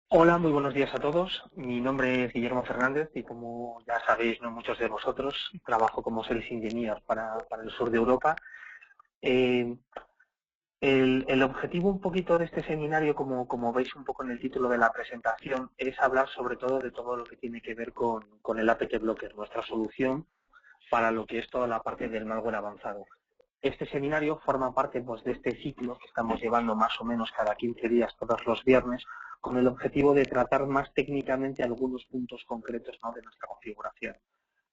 Hola, muy buenos días a todos. Mi nombre es Guillermo Fernández y como ya sabéis, no muchos de vosotros, trabajo como Sales Engineer para el sur de Europa. Eh, el objetivo un poquito de este seminario, como veis un poco en el título de la presentación, es hablar sobre todo de todo lo que tiene que ver con el APT Blocker, nuestra solución para lo que es toda la parte del malware avanzado. Este seminario forma parte pues, de este ciclo que estamos llevando más o menos cada 15 días todos los viernes con el objetivo de tratar más técnicamente algunos puntos concretos, ¿no?, de nuestra configuración.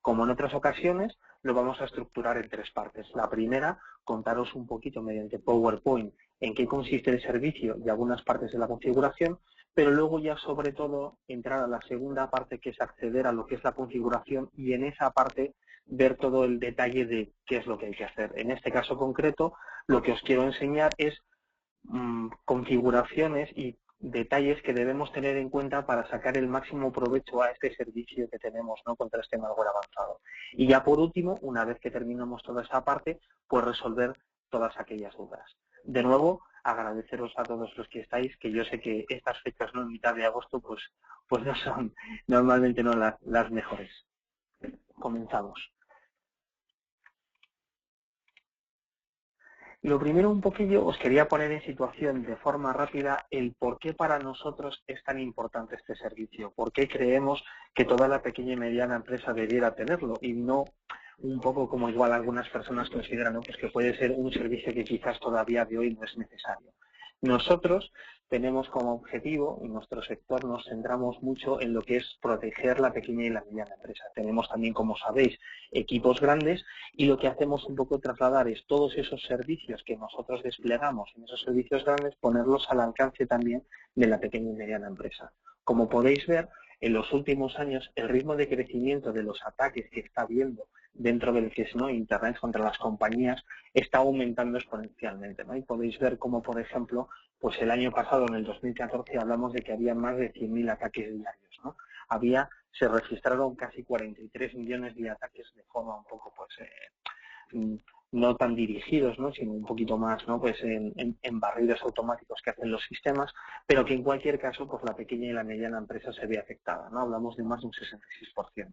Como en otras ocasiones, lo vamos a estructurar en tres partes. La primera, contaros un poquito mediante PowerPoint en qué consiste el servicio y algunas partes de la configuración, pero luego ya sobre todo entrar a la segunda parte, que es acceder a lo que es la configuración y en esa parte ver todo el detalle de qué es lo que hay que hacer. En este caso concreto, lo que os quiero enseñar es configuraciones y detalles que debemos tener en cuenta para sacar el máximo provecho a este servicio que tenemos, ¿no?, contra este malware avanzado. Y ya por último, una vez que terminamos toda esa parte, pues resolver todas aquellas dudas. De nuevo, agradeceros a todos los que estáis, que yo sé que estas fechas, ¿no?, en mitad de agosto, pues no son normalmente no las mejores. Comenzamos. Lo primero, un poquillo, os quería poner en situación de forma rápida el por qué para nosotros es tan importante este servicio, por qué creemos que toda la pequeña y mediana empresa debiera tenerlo y no un poco como igual algunas personas consideran, ¿no?, pues que puede ser un servicio que quizás todavía de hoy no es necesario. Nosotros tenemos como objetivo, en nuestro sector nos centramos mucho en lo que es proteger la pequeña y la mediana empresa. Tenemos también, como sabéis, equipos grandes y lo que hacemos un poco trasladar es todos esos servicios que nosotros desplegamos en esos servicios grandes, ponerlos al alcance también de la pequeña y mediana empresa. Como podéis ver, en los últimos años el ritmo de crecimiento de los ataques que está habiendo dentro del que es, ¿no?, Internet contra las compañías está aumentando exponencialmente, ¿no? Y podéis ver cómo, por ejemplo, pues el año pasado, en el 2014, hablamos de que había más de 100.000 ataques diarios, ¿no? Se registraron casi 43 millones de ataques de forma un poco, pues, no tan dirigidos, ¿no?, sino un poquito más, ¿no?, pues en barridos automáticos que hacen los sistemas, pero que en cualquier caso, pues la pequeña y la mediana empresa se ve afectada, ¿no? Hablamos de más de un 66%.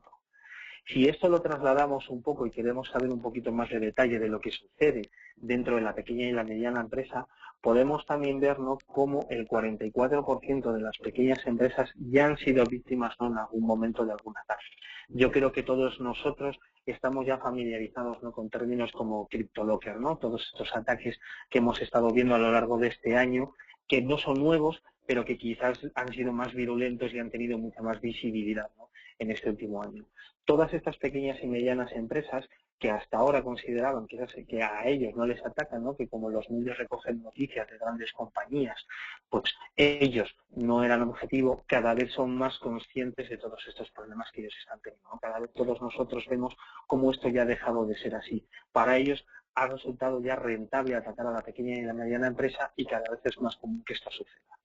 Si esto lo trasladamos un poco y queremos saber un poquito más de detalle de lo que sucede dentro de la pequeña y la mediana empresa, podemos también ver, ¿no?, cómo el 44% de las pequeñas empresas ya han sido víctimas, ¿no?, en algún momento de algún ataque. Yo creo que todos nosotros estamos ya familiarizados, ¿no?, con términos como CryptoLocker, ¿no?, todos estos ataques que hemos estado viendo a lo largo de este año, que no son nuevos, pero que quizás han sido más virulentos y han tenido mucha más visibilidad, ¿no?, en este último año. Todas estas pequeñas y medianas empresas que hasta ahora consideraban que a ellos no les atacan, ¿no?, que como los medios recogen noticias de grandes compañías, pues ellos no eran objetivo, cada vez son más conscientes de todos estos problemas que ellos están teniendo, ¿no? Cada vez todos nosotros vemos cómo esto ya ha dejado de ser así. Para ellos ha resultado ya rentable atacar a la pequeña y la mediana empresa y cada vez es más común que esto suceda.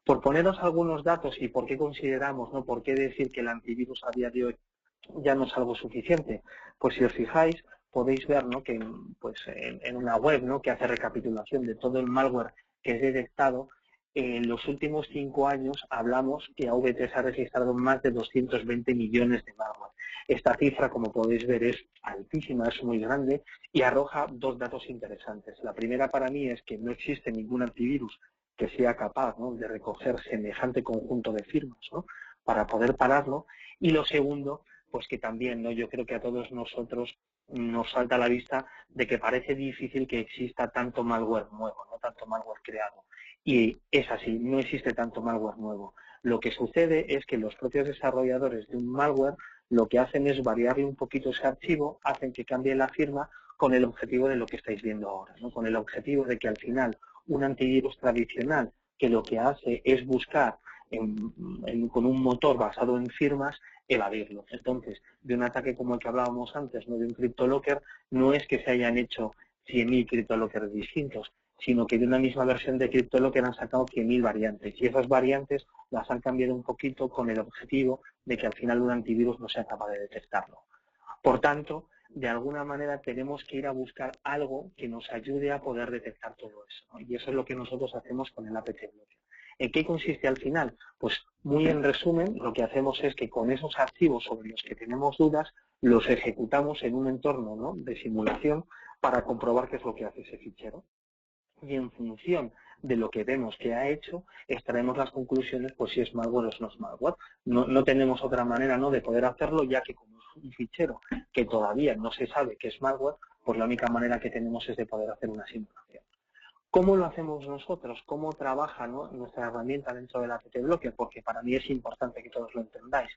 Por poneros algunos datos y por qué consideramos, ¿no?, por qué decir que el antivirus a día de hoy ya no es algo suficiente, pues si os fijáis podéis ver, ¿no?, que pues en una web, ¿no?, que hace recapitulación de todo el malware que es detectado, en los últimos 5 años hablamos que AV3 ha registrado más de 220 millones de malware. Esta cifra, como podéis ver, es altísima, es muy grande y arroja dos datos interesantes. La primera para mí es que no existe ningún antivirus que sea capaz, ¿no?, de recoger semejante conjunto de firmas, ¿no?, para poder pararlo. Y lo segundo, pues que también, ¿no?, yo creo que a todos nosotros nos salta a la vista de que parece difícil que exista tanto malware nuevo, no tanto malware creado. Y es así, no existe tanto malware nuevo. Lo que sucede es que los propios desarrolladores de un malware lo que hacen es variarle un poquito ese archivo, hacen que cambie la firma con el objetivo de lo que estáis viendo ahora, ¿no?, con el objetivo de que al final un antivirus tradicional que lo que hace es buscar con un motor basado en firmas, evadirlo. Entonces, de un ataque como el que hablábamos antes, ¿no?, de un CryptoLocker, no es que se hayan hecho 100.000 CryptoLockers distintos, sino que de una misma versión de CryptoLocker han sacado 100.000 variantes y esas variantes las han cambiado un poquito con el objetivo de que al final un antivirus no sea capaz de detectarlo. Por tanto, de alguna manera tenemos que ir a buscar algo que nos ayude a poder detectar todo eso, ¿no? Y eso es lo que nosotros hacemos con el APT Blocker. ¿En qué consiste al final? Pues muy en resumen, lo que hacemos es que con esos archivos sobre los que tenemos dudas, los ejecutamos en un entorno, ¿no?, de simulación para comprobar qué es lo que hace ese fichero. Y en función de lo que vemos que ha hecho, extraemos las conclusiones, pues si es malware o no es malware. No tenemos otra manera, ¿no?, de poder hacerlo, ya que como es un fichero que todavía no se sabe que es malware, pues la única manera que tenemos es de poder hacer una simulación. ¿Cómo lo hacemos nosotros? ¿Cómo trabaja, ¿no?, nuestra herramienta dentro del APT Blocker? Porque para mí es importante que todos lo entendáis.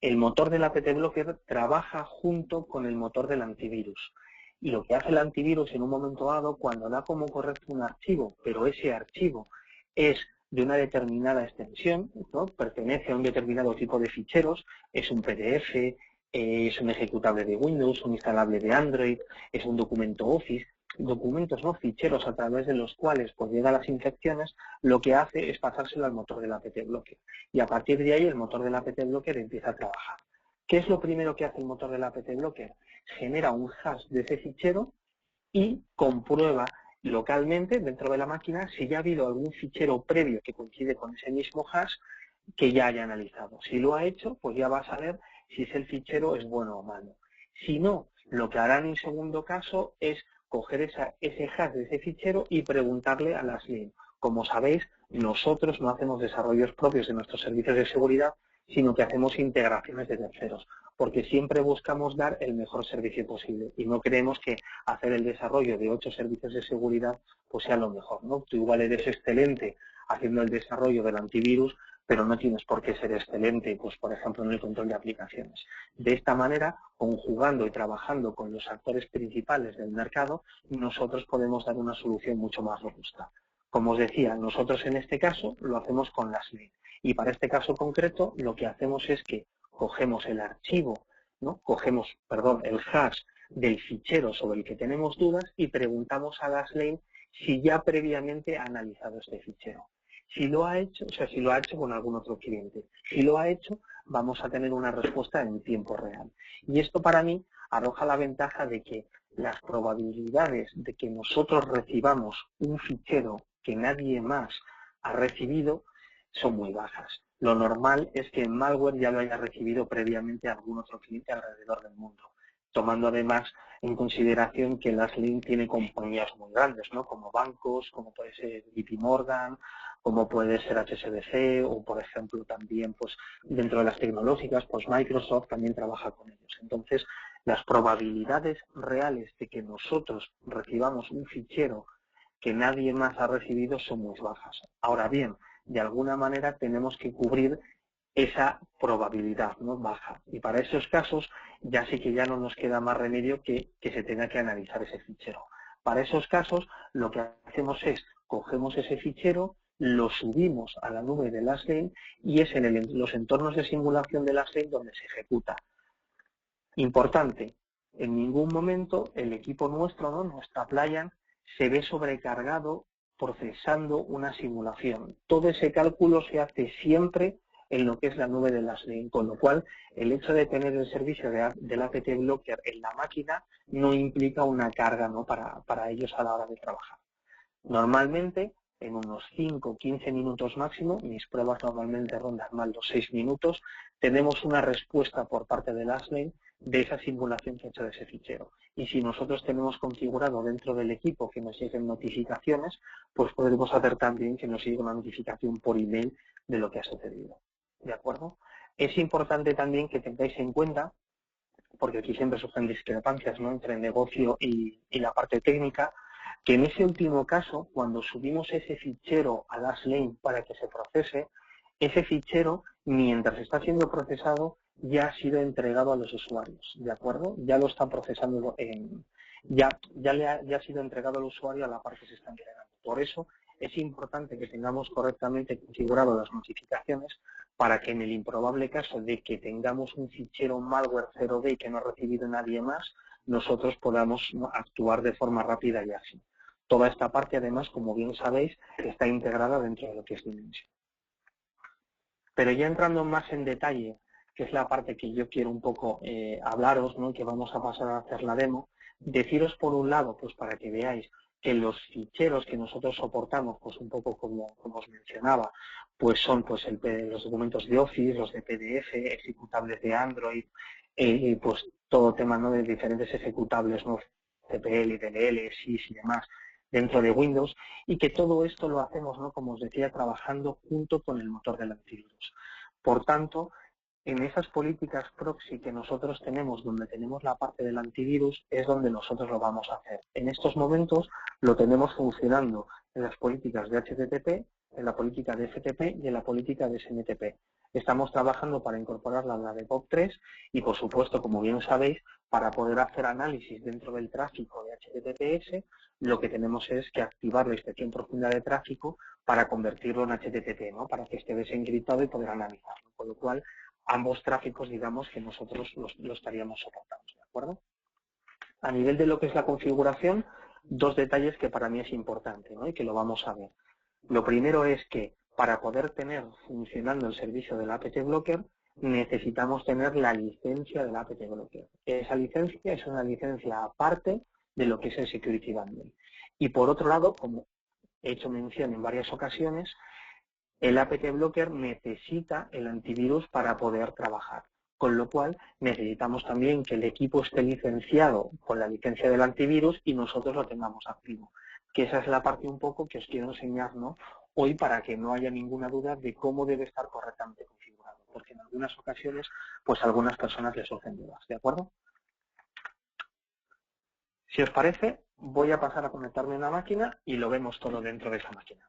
El motor del APT Blocker trabaja junto con el motor del antivirus. Y lo que hace el antivirus en un momento dado, cuando da como correcto un archivo, pero ese archivo es de una determinada extensión, ¿no?, pertenece a un determinado tipo de ficheros, es un PDF, es un ejecutable de Windows, un instalable de Android, es un documento Office, documentos, no ficheros a través de los cuales pues llegan las infecciones, lo que hace es pasárselo al motor del APT Blocker. Y a partir de ahí el motor del APT Blocker empieza a trabajar. ¿Qué es lo primero que hace el motor del APT Blocker? Genera un hash de ese fichero y comprueba localmente dentro de la máquina si ya ha habido algún fichero previo que coincide con ese mismo hash que ya haya analizado. Si lo ha hecho, pues ya va a saber si ese fichero es bueno o malo. Si no, lo que hará en un segundo caso es coger ese hash de ese fichero y preguntarle a la SLIM. Como sabéis, nosotros no hacemos desarrollos propios de nuestros servicios de seguridad, sino que hacemos integraciones de terceros, porque siempre buscamos dar el mejor servicio posible y no creemos que hacer el desarrollo de 8 servicios de seguridad pues sea lo mejor, ¿no? Tú igual eres excelente haciendo el desarrollo del antivirus, pero no tienes por qué ser excelente, pues por ejemplo, en el control de aplicaciones. De esta manera, conjugando y trabajando con los actores principales del mercado, nosotros podemos dar una solución mucho más robusta. Como os decía, nosotros en este caso lo hacemos con la SLIM. Y para este caso concreto, lo que hacemos es que cogemos el archivo, ¿no?, el hash del fichero sobre el que tenemos dudas y preguntamos a la SLIM si ya previamente ha analizado este fichero. Si lo ha hecho, si lo ha hecho con algún otro cliente. Si lo ha hecho, vamos a tener una respuesta en tiempo real. Y esto para mí arroja la ventaja de que las probabilidades de que nosotros recibamos un fichero que nadie más ha recibido son muy bajas. Lo normal es que el malware ya lo haya recibido previamente algún otro cliente alrededor del mundo, tomando además en consideración que la SLIM tiene compañías muy grandes, ¿no?, como bancos, como puede ser JP Morgan, como puede ser HSBC o, por ejemplo, también pues dentro de las tecnológicas, pues Microsoft también trabaja con ellos. Entonces, las probabilidades reales de que nosotros recibamos un fichero que nadie más ha recibido son muy bajas. Ahora bien, de alguna manera tenemos que cubrir esa probabilidad, ¿no?, baja. Y para esos casos ya sí que ya no nos queda más remedio que se tenga que analizar ese fichero. Para esos casos lo que hacemos es cogemos ese fichero, lo subimos a la nube de la SLIM y es en los entornos de simulación de la SLIM donde se ejecuta. Importante, en ningún momento el equipo nuestro, ¿no?, nuestra Appliance, se ve sobrecargado procesando una simulación. Todo ese cálculo se hace siempre en lo que es la nube de la SLIM, con lo cual el hecho de tener el servicio del APT Blocker en la máquina no implica una carga, ¿no?, para ellos a la hora de trabajar. Normalmente, en unos 5 o 15 minutos máximo, mis pruebas normalmente rondan más los 6 minutos, tenemos una respuesta por parte de la SLIM de esa simulación que ha hecho de ese fichero. Y si nosotros tenemos configurado dentro del equipo que nos lleguen notificaciones, pues podremos hacer también que nos llegue una notificación por email de lo que ha sucedido. ¿De acuerdo? Es importante también que tengáis en cuenta, porque aquí siempre surgen discrepancias, ¿no?, entre el negocio y la parte técnica, que en ese último caso, cuando subimos ese fichero a la SLIM para que se procese, ese fichero, mientras está siendo procesado, ya ha sido entregado a los usuarios, ¿de acuerdo? Ya lo están procesando, ya ha sido entregado al usuario a la par que se está entregando. Por eso es importante que tengamos correctamente configurado las notificaciones para que en el improbable caso de que tengamos un fichero malware 0D que no ha recibido nadie más, nosotros podamos actuar de forma rápida y ágil. Toda esta parte, además, como bien sabéis, está integrada dentro de lo que es Dimension. Pero ya entrando más en detalle, que es la parte que yo quiero un poco hablaros, ¿no?, y que vamos a pasar a hacer la demo, deciros por un lado, pues para que veáis que los ficheros que nosotros soportamos, pues un poco como os mencionaba, pues son pues los documentos de Office, los de PDF, ejecutables de Android, pues todo tema, ¿no?, de diferentes ejecutables, ¿no?, CPL, DLL, SIS y demás, dentro de Windows, y que todo esto lo hacemos, ¿no?, como os decía, trabajando junto con el motor del antivirus. Por tanto, en esas políticas proxy que nosotros tenemos, donde tenemos la parte del antivirus, es donde nosotros lo vamos a hacer. En estos momentos lo tenemos funcionando en las políticas de HTTP, en la política de FTP y en la política de SMTP. Estamos trabajando para incorporarla a la de POP3 y, por supuesto, como bien sabéis, para poder hacer análisis dentro del tráfico de HTTPS, lo que tenemos es que activar la inspección profunda de tráfico para convertirlo en HTTP, ¿no?, para que esté desencriptado y poder analizarlo. Con lo cual, ambos tráficos, digamos, que nosotros lo estaríamos soportando, ¿de acuerdo? A nivel de lo que es la configuración, dos detalles que para mí es importante, ¿no?, y que lo vamos a ver. Lo primero es que para poder tener funcionando el servicio del apt blocker, necesitamos tener la licencia del apt blocker. Esa licencia es una licencia aparte de lo que es el Security Bundle. Y por otro lado, como he hecho mención en varias ocasiones, el apt blocker necesita el antivirus para poder trabajar, con lo cual necesitamos también que el equipo esté licenciado con la licencia del antivirus y nosotros lo tengamos activo. Que esa es la parte un poco que os quiero enseñar, ¿no?, hoy, para que no haya ninguna duda de cómo debe estar correctamente configurado, porque en algunas ocasiones, pues a algunas personas les surgen dudas, ¿de acuerdo? Si os parece, voy a pasar a conectarme a una máquina y lo vemos todo dentro de esa máquina.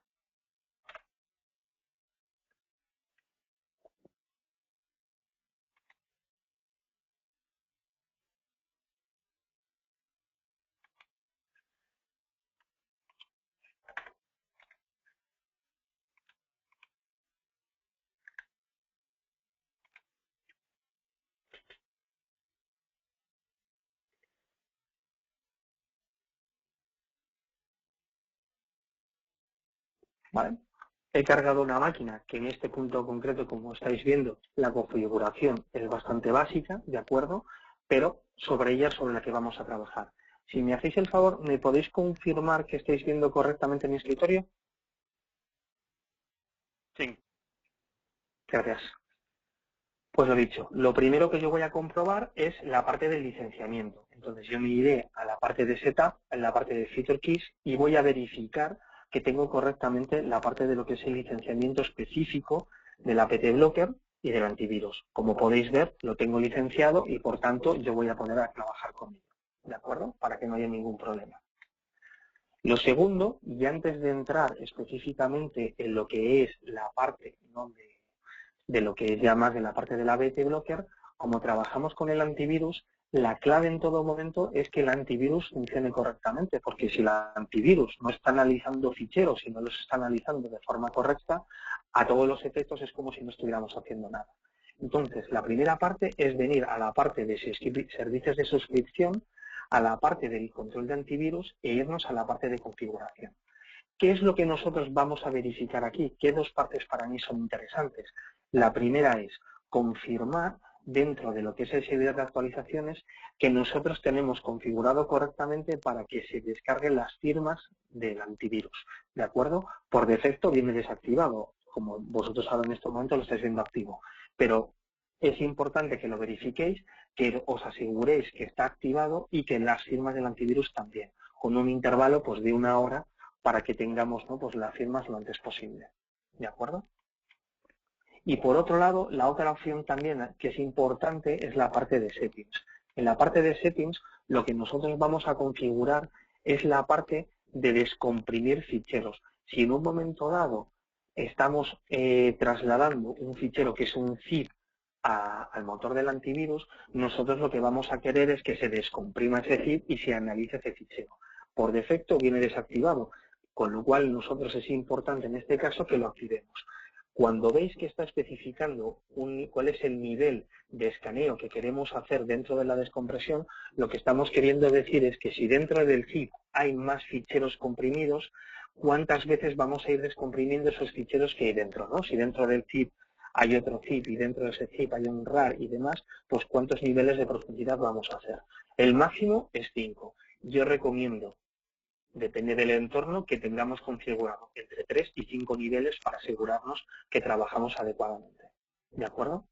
¿Vale? He cargado una máquina que en este punto concreto, como estáis viendo, la configuración es bastante básica, ¿de acuerdo? Pero sobre ella es sobre la que vamos a trabajar. Si me hacéis el favor, ¿me podéis confirmar que estáis viendo correctamente mi escritorio? Sí. Gracias. Pues lo dicho, lo primero que yo voy a comprobar es la parte del licenciamiento. Entonces yo me iré a la parte de Setup, en la parte de Feature Keys, y voy a verificar que tengo correctamente la parte de lo que es el licenciamiento específico del apt blocker y del antivirus. Como podéis ver, lo tengo licenciado y por tanto yo voy a poner a trabajar con ello, ¿de acuerdo? Para que no haya ningún problema. Lo segundo, y antes de entrar específicamente en lo que es la parte, ¿no?, de lo que es ya más de la parte del apt blocker, como trabajamos con el antivirus, la clave en todo momento es que el antivirus funcione correctamente, porque si el antivirus no está analizando ficheros y no los está analizando de forma correcta, a todos los efectos es como si no estuviéramos haciendo nada. Entonces, la primera parte es venir a la parte de servicios de suscripción, a la parte del control de antivirus e irnos a la parte de configuración. ¿Qué es lo que nosotros vamos a verificar aquí? ¿Qué dos partes para mí son interesantes? La primera es confirmar dentro de lo que es el servidor de actualizaciones que nosotros tenemos configurado correctamente para que se descarguen las firmas del antivirus, ¿de acuerdo? Por defecto viene desactivado, como vosotros ahora en este momento lo estáis viendo activo, pero es importante que lo verifiquéis, que os aseguréis que está activado y que las firmas del antivirus también, con un intervalo pues de 1 hora para que tengamos, ¿no?, pues las firmas lo antes posible, ¿de acuerdo? Y por otro lado, la otra opción también que es importante es la parte de settings. En la parte de settings, lo que nosotros vamos a configurar es la parte de descomprimir ficheros. Si en un momento dado estamos trasladando un fichero que es un zip al motor del antivirus, nosotros lo que vamos a querer es que se descomprima ese zip y se analice ese fichero. Por defecto viene desactivado, con lo cual nosotros es importante en este caso que lo activemos. Cuando veis que está especificando cuál es el nivel de escaneo que queremos hacer dentro de la descompresión, lo que estamos queriendo decir es que si dentro del zip hay más ficheros comprimidos, ¿cuántas veces vamos a ir descomprimiendo esos ficheros que hay dentro, ¿no? Si dentro del zip hay otro zip y dentro de ese zip hay un RAR y demás, pues ¿cuántos niveles de profundidad vamos a hacer? El máximo es 5. Yo recomiendo depende del entorno que tengamos configurado, entre 3 y 5 niveles para asegurarnos que trabajamos adecuadamente. ¿De acuerdo?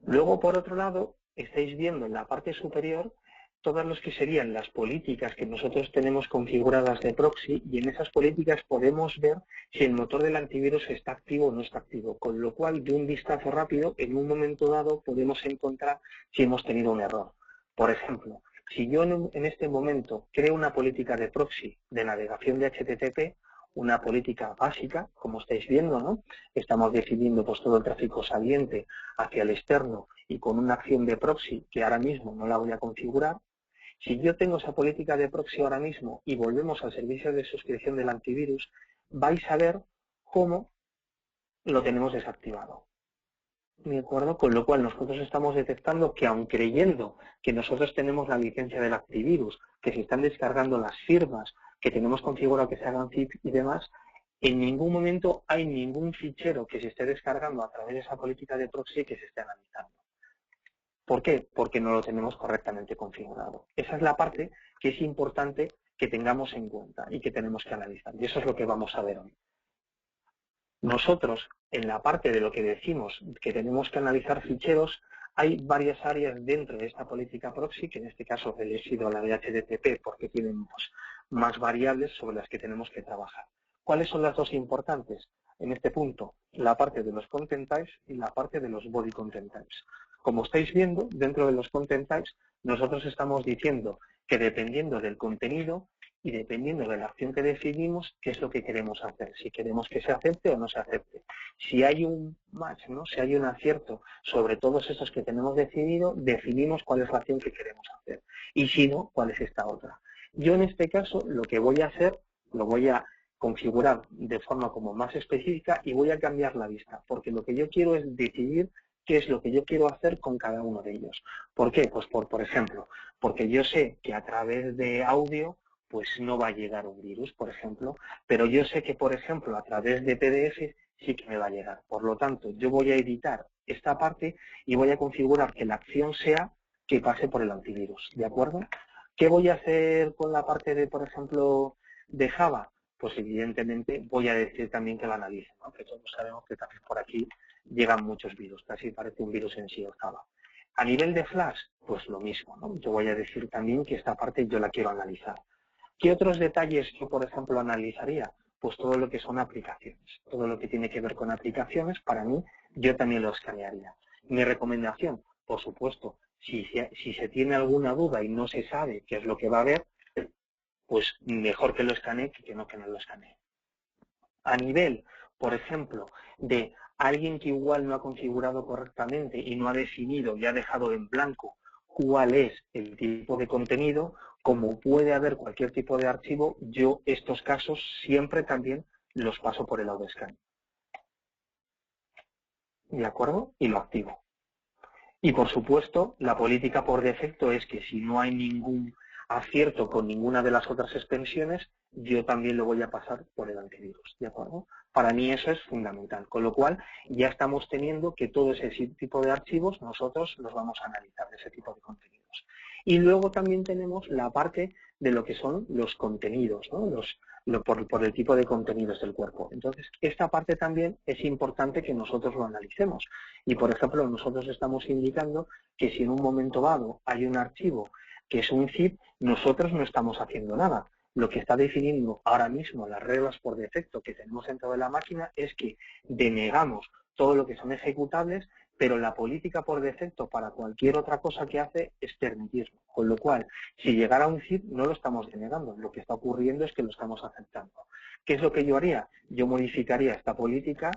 Luego, por otro lado, estáis viendo en la parte superior todas las que serían las políticas que nosotros tenemos configuradas de proxy, y en esas políticas podemos ver si el motor del antivirus está activo o no está activo, con lo cual de un vistazo rápido en un momento dado podemos encontrar si hemos tenido un error. Por ejemplo, si yo en este momento creo una política de proxy de navegación de HTTP, una política básica, como estáis viendo, ¿no? Estamos definiendo pues todo el tráfico saliente hacia el externo y con una acción de proxy que ahora mismo no la voy a configurar. Si yo tengo esa política de proxy ahora mismo y volvemos al servicio de suscripción del antivirus, vais a ver cómo lo tenemos desactivado. ¿De acuerdo? Con lo cual nosotros estamos detectando que, aun creyendo que nosotros tenemos la licencia del antivirus, que se están descargando las firmas, que tenemos configurado que se hagan zip y demás, en ningún momento hay ningún fichero que se esté descargando a través de esa política de proxy que se esté analizando. ¿Por qué? Porque no lo tenemos correctamente configurado. Esa es la parte que es importante que tengamos en cuenta y que tenemos que analizar. Y eso es lo que vamos a ver hoy. Nosotros, en la parte de lo que decimos que tenemos que analizar ficheros, hay varias áreas dentro de esta política proxy, que en este caso he elegido la de HTTP porque tienen más variables sobre las que tenemos que trabajar. ¿Cuáles son las dos importantes? En este punto, la parte de los content types y la parte de los body content types. Como estáis viendo, dentro de los content types, nosotros estamos diciendo que dependiendo del contenido y dependiendo de la acción que definimos, qué es lo que queremos hacer, si queremos que se acepte o no se acepte. Si hay un match, ¿no? Si hay un acierto sobre todos esos que tenemos decidido, definimos cuál es la acción que queremos hacer. Y si no, cuál es esta otra. Yo en este caso lo que voy a hacer, lo voy a configurar de forma como más específica y voy a cambiar la vista, porque lo que yo quiero es decidir qué es lo que yo quiero hacer con cada uno de ellos. ¿Por qué? Pues por ejemplo, porque yo sé que a través de audio pues no va a llegar un virus, por ejemplo, pero yo sé que, por ejemplo, a través de PDF sí que me va a llegar. Por lo tanto, yo voy a editar esta parte y voy a configurar que la acción sea que pase por el antivirus, ¿de acuerdo? ¿Qué voy a hacer con la parte de, por ejemplo, de Java? Pues evidentemente voy a decir también que la analicen, ¿no? Que todos sabemos que también por aquí llegan muchos virus, casi parece un virus en sí el Java. A nivel de Flash, pues lo mismo, ¿no? Yo voy a decir también que esta parte yo la quiero analizar. ¿Qué otros detalles yo, por ejemplo, analizaría? Pues todo lo que son aplicaciones. Todo lo que tiene que ver con aplicaciones, para mí, yo también lo escanearía. Mi recomendación, por supuesto, si se tiene alguna duda y no se sabe qué es lo que va a haber, pues mejor que lo escanee que no lo escanee. A nivel, por ejemplo, de alguien que igual no ha configurado correctamente y no ha definido y ha dejado en blanco cuál es el tipo de contenido, como puede haber cualquier tipo de archivo, yo estos casos siempre también los paso por el autoscan. ¿De acuerdo? Y lo activo. Y por supuesto, la política por defecto es que si no hay ningún acierto con ninguna de las otras extensiones, yo también lo voy a pasar por el antivirus, ¿de acuerdo? Para mí eso es fundamental, con lo cual ya estamos teniendo que todo ese tipo de archivos nosotros los vamos a analizar, de ese tipo de contenidos. Y luego también tenemos la parte de lo que son los contenidos, ¿no? Por el tipo de contenidos del cuerpo. Entonces, esta parte también es importante que nosotros lo analicemos. Y, por ejemplo, nosotros estamos indicando que si en un momento dado hay un archivo que es un zip, nosotros no estamos haciendo nada. Lo que está definiendo ahora mismo las reglas por defecto que tenemos dentro de la máquina es que denegamos todo lo que son ejecutables, pero la política por defecto para cualquier otra cosa que hace es permitirlo. Con lo cual, si llegara un zip, no lo estamos denegando. Lo que está ocurriendo es que lo estamos aceptando. ¿Qué es lo que yo haría? Yo modificaría esta política,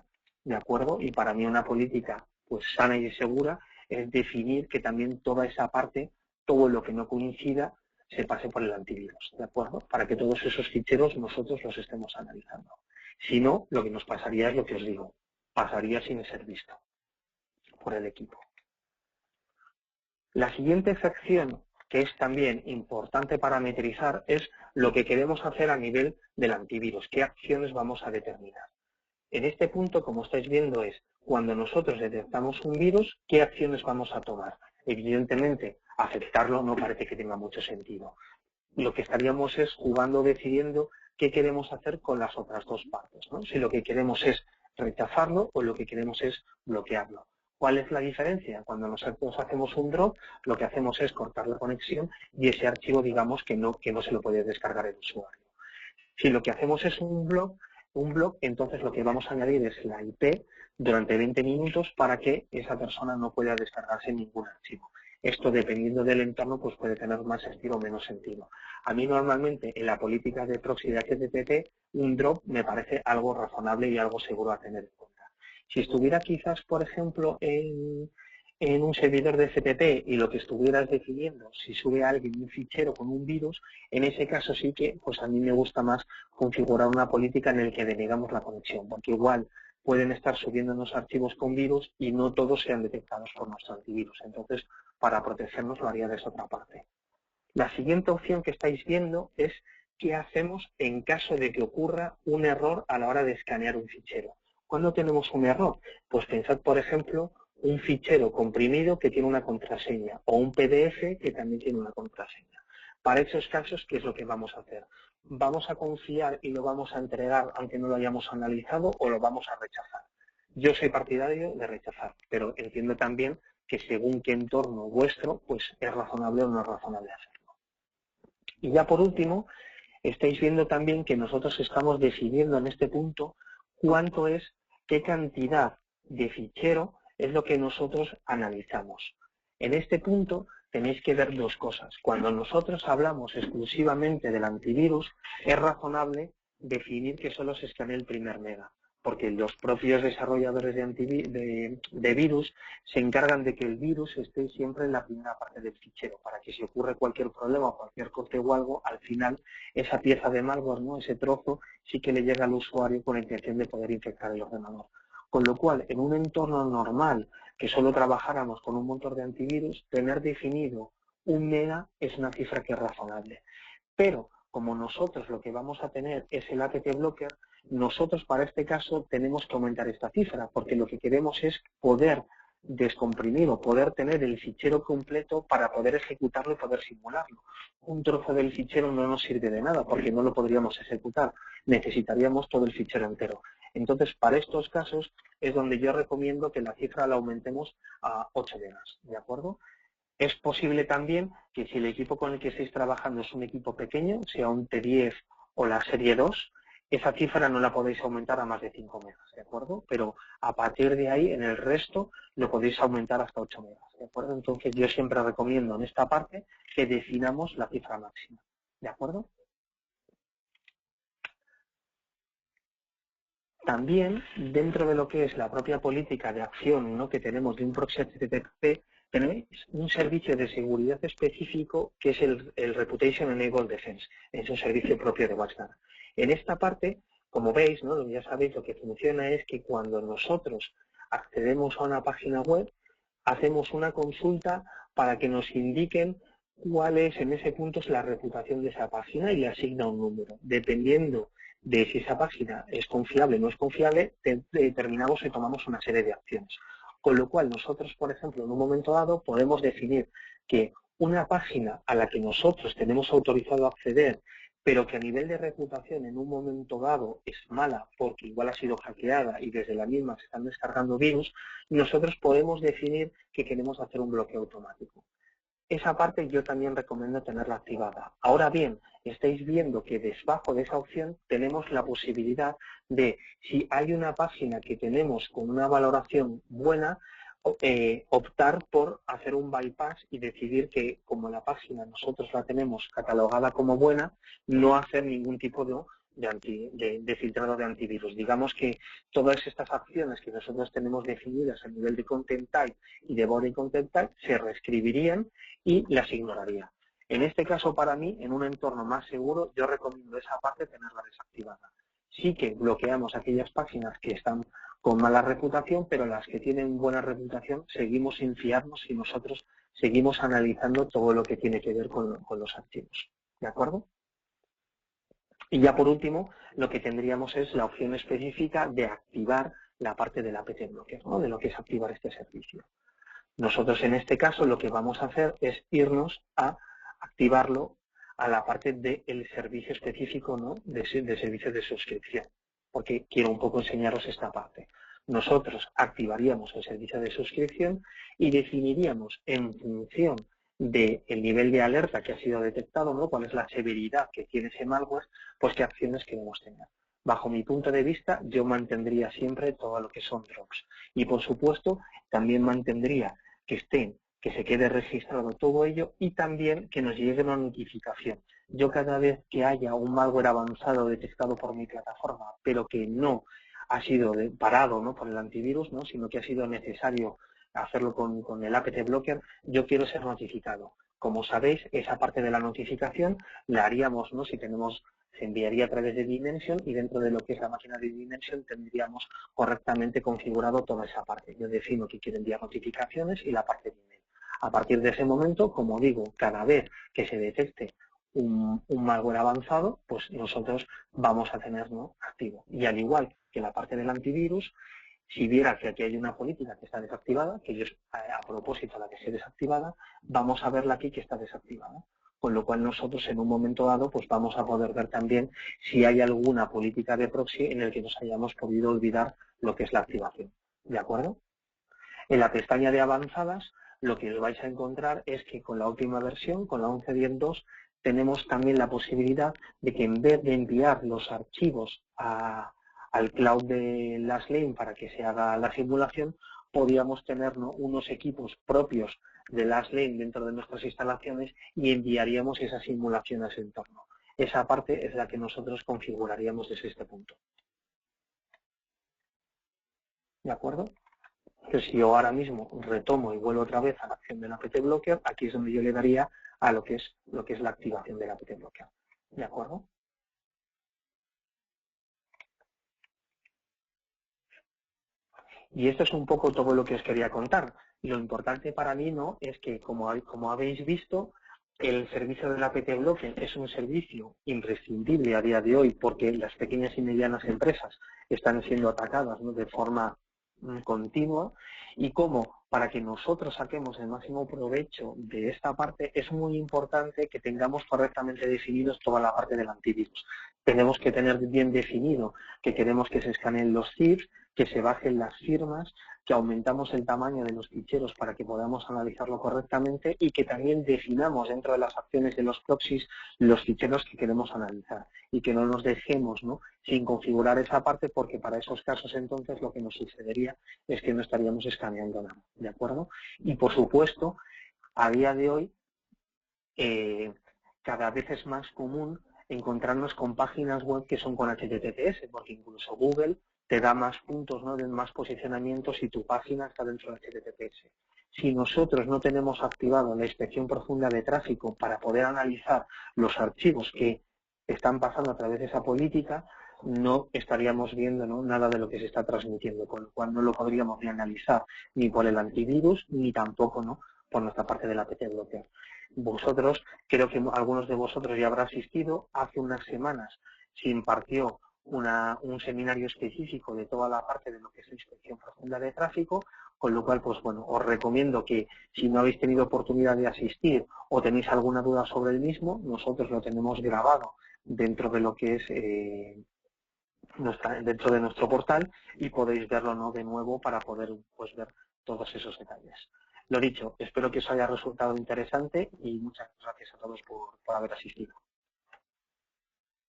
¿de acuerdo? Y para mí una política pues sana y segura es definir que también toda esa parte, todo lo que no coincida, se pase por el antivirus, ¿de acuerdo? Para que todos esos ficheros nosotros los estemos analizando. Si no, lo que nos pasaría es lo que os digo, pasaría sin ser visto por el equipo. La siguiente sección, que es también importante parametrizar, es lo que queremos hacer a nivel del antivirus, qué acciones vamos a determinar. En este punto, como estáis viendo, es cuando nosotros detectamos un virus, qué acciones vamos a tomar. Evidentemente, aceptarlo no parece que tenga mucho sentido. lo que estaríamos es jugando, decidiendo qué queremos hacer con las otras dos partes, ¿no? Si lo que queremos es rechazarlo o lo que queremos es bloquearlo. ¿Cuál es la diferencia? Cuando nosotros hacemos un drop, lo que hacemos es cortar la conexión y ese archivo, digamos, que no se lo puede descargar el usuario. Si lo que hacemos es un blog, entonces lo que vamos a añadir es la IP durante 20 minutos para que esa persona no pueda descargarse ningún archivo. Esto, dependiendo del entorno, pues puede tener más sentido o menos sentido. A mí normalmente en la política de proxy de HTTP, un drop me parece algo razonable y algo seguro a tener en cuenta. Si estuviera quizás, por ejemplo, en un servidor de FTP y lo que estuvieras definiendo, si sube alguien un fichero con un virus, en ese caso sí que pues a mí me gusta más configurar una política en la que denegamos la conexión, porque igual pueden estar subiendo unos archivos con virus y no todos sean detectados por nuestro antivirus. Entonces, para protegernos lo haría de esa otra parte. La siguiente opción que estáis viendo es qué hacemos en caso de que ocurra un error a la hora de escanear un fichero. ¿Cuándo tenemos un error? Pues pensad, por ejemplo, un fichero comprimido que tiene una contraseña o un PDF que también tiene una contraseña. Para esos casos, ¿qué es lo que vamos a hacer? ¿Vamos a confiar y lo vamos a entregar aunque no lo hayamos analizado o lo vamos a rechazar? Yo soy partidario de rechazar, pero entiendo también que según qué entorno vuestro, pues es razonable o no es razonable hacerlo. Y ya por último, estáis viendo también que nosotros estamos decidiendo en este punto cuánto es, qué cantidad de fichero es lo que nosotros analizamos. En este punto tenéis que ver dos cosas. Cuando nosotros hablamos exclusivamente del antivirus, es razonable definir que solo se escanee el primer mega, porque los propios desarrolladores de virus se encargan de que el virus esté siempre en la primera parte del fichero, para que si ocurre cualquier problema o cualquier corte o algo, al final esa pieza de malware, ¿no? Ese trozo, sí que le llega al usuario con la intención de poder infectar el ordenador. Con lo cual, en un entorno normal, que solo trabajáramos con un motor de antivirus, tener definido 1 mega es una cifra que es razonable. Pero, como nosotros lo que vamos a tener es el APT Blocker, nosotros para este caso tenemos que aumentar esta cifra, porque lo que queremos es poder descomprimir o poder tener el fichero completo para poder ejecutarlo y poder simularlo. Un trozo del fichero no nos sirve de nada porque no lo podríamos ejecutar. Necesitaríamos todo el fichero entero. Entonces, para estos casos es donde yo recomiendo que la cifra la aumentemos a 8 megas, ¿de acuerdo? Es posible también que si el equipo con el que estéis trabajando es un equipo pequeño, sea un T10 o la serie 2, esa cifra no la podéis aumentar a más de 5 megas, ¿de acuerdo? Pero a partir de ahí, en el resto, lo podéis aumentar hasta 8 megas, ¿de acuerdo? Entonces yo siempre recomiendo en esta parte que definamos la cifra máxima, ¿de acuerdo? También, dentro de lo que es la propia política de acción, ¿no?, que tenemos de un proxy HTTP, tenéis un servicio de seguridad específico que es el Reputation Enabled Defense. Es un servicio propio de WatchGuard. En esta parte, como veis, ¿no?, ya sabéis, lo que funciona es que cuando nosotros accedemos a una página web, hacemos una consulta para que nos indiquen cuál es en ese punto es la reputación de esa página y le asigna un número. Dependiendo de si esa página es confiable o no es confiable, determinamos y tomamos una serie de acciones. Con lo cual, nosotros, por ejemplo, en un momento dado, podemos definir que una página a la que nosotros tenemos autorizado acceder, pero que a nivel de reputación en un momento dado es mala porque igual ha sido hackeada y desde la misma se están descargando virus, nosotros podemos definir que queremos hacer un bloqueo automático. Esa parte yo también recomiendo tenerla activada. Ahora bien, estáis viendo que debajo de esa opción tenemos la posibilidad de, si hay una página que tenemos con una valoración buena, optar por hacer un bypass y decidir que, como la página nosotros la tenemos catalogada como buena, no hacer ningún tipo de filtrado de antivirus. Digamos que todas estas acciones que nosotros tenemos definidas a nivel de Content Type y de Body Content Type se reescribirían y las ignoraría. En este caso, para mí, en un entorno más seguro, yo recomiendo esa parte tenerla desactivada. Sí que bloqueamos aquellas páginas que están con mala reputación, pero las que tienen buena reputación seguimos sin fiarnos y nosotros seguimos analizando todo lo que tiene que ver con los archivos. ¿De acuerdo? Y ya por último, lo que tendríamos es la opción específica de activar la parte del APT Blocker, ¿no?, de lo que es activar este servicio. Nosotros en este caso lo que vamos a hacer es irnos a activarlo a la parte del servicio específico, ¿no? de servicio de suscripción, porque quiero un poco enseñaros esta parte. Nosotros activaríamos el servicio de suscripción y definiríamos en función del nivel de alerta que ha sido detectado, ¿no? Cuál es la severidad que tiene ese malware, pues qué acciones queremos tener. Bajo mi punto de vista, yo mantendría siempre todo lo que son drops. Y por supuesto, también mantendría que se quede registrado todo ello y también que nos llegue una notificación. Yo cada vez que haya un malware avanzado detectado por mi plataforma, pero que no ha sido parado, ¿no? por el antivirus, ¿no? sino que ha sido necesario hacerlo con el APT Blocker, yo quiero ser notificado. Como sabéis, esa parte de la notificación la haríamos, ¿no? Se enviaría a través de Dimension y dentro de lo que es la máquina de Dimension tendríamos correctamente configurado toda esa parte. Yo defino que quiero enviar notificaciones y la parte de email. A partir de ese momento, como digo, cada vez que se detecte un malware avanzado, pues nosotros vamos a tenerlo activo. Y al igual que la parte del antivirus, si viera que aquí hay una política que está desactivada, que yo a propósito la que esté desactivada, vamos a verla aquí que está desactivada. Con lo cual nosotros en un momento dado pues vamos a poder ver también si hay alguna política de proxy en el que nos hayamos podido olvidar lo que es la activación. ¿De acuerdo? En la pestaña de avanzadas lo que os vais a encontrar es que con la última versión, con la 11.10.2, tenemos también la posibilidad de que en vez de enviar los archivos al cloud de Lastlane para que se haga la simulación, podríamos tener, ¿no? unos equipos propios de Lastlane dentro de nuestras instalaciones y enviaríamos esa simulación a ese entorno. Esa parte es la que nosotros configuraríamos desde este punto. ¿De acuerdo? Entonces, si yo ahora mismo retomo y vuelvo otra vez a la acción del APT Blocker, aquí es donde yo le daría a lo que es la activación del APT Blocker. ¿De acuerdo? Y esto es un poco todo lo que os quería contar. Lo importante para mí no es que, como habéis visto, el servicio del APT Blocker es un servicio imprescindible a día de hoy porque las pequeñas y medianas empresas están siendo atacadas, ¿no? de forma continua, y como para que nosotros saquemos el máximo provecho de esta parte es muy importante que tengamos correctamente definidos toda la parte del antivirus. Tenemos que tener bien definido que queremos que se escaneen los CIFs, que se bajen las firmas, que aumentamos el tamaño de los ficheros para que podamos analizarlo correctamente y que también definamos dentro de las acciones de los proxies los ficheros que queremos analizar y que no nos dejemos, ¿no? sin configurar esa parte, porque para esos casos entonces lo que nos sucedería es que no estaríamos escaneando nada, ¿de acuerdo? Y por supuesto, a día de hoy cada vez es más común encontrarnos con páginas web que son con HTTPS, porque incluso Google te da más puntos, ¿no? de más posicionamiento si tu página está dentro de HTTPS. Si nosotros no tenemos activado la inspección profunda de tráfico para poder analizar los archivos que están pasando a través de esa política, no estaríamos viendo, ¿no? nada de lo que se está transmitiendo, con lo cual no lo podríamos ni analizar ni por el antivirus ni tampoco, ¿no? por nuestra parte del APT Blocker. Vosotros, creo que algunos de vosotros ya habrá asistido, hace unas semanas se impartió un seminario específico de toda la parte de lo que es la inspección profunda de tráfico, con lo cual, pues bueno, os recomiendo que si no habéis tenido oportunidad de asistir o tenéis alguna duda sobre el mismo, nosotros lo tenemos grabado dentro de lo que es dentro de nuestro portal y podéis verlo, ¿no? de nuevo para poder pues ver todos esos detalles. Lo dicho, espero que os haya resultado interesante y muchas gracias a todos por haber asistido.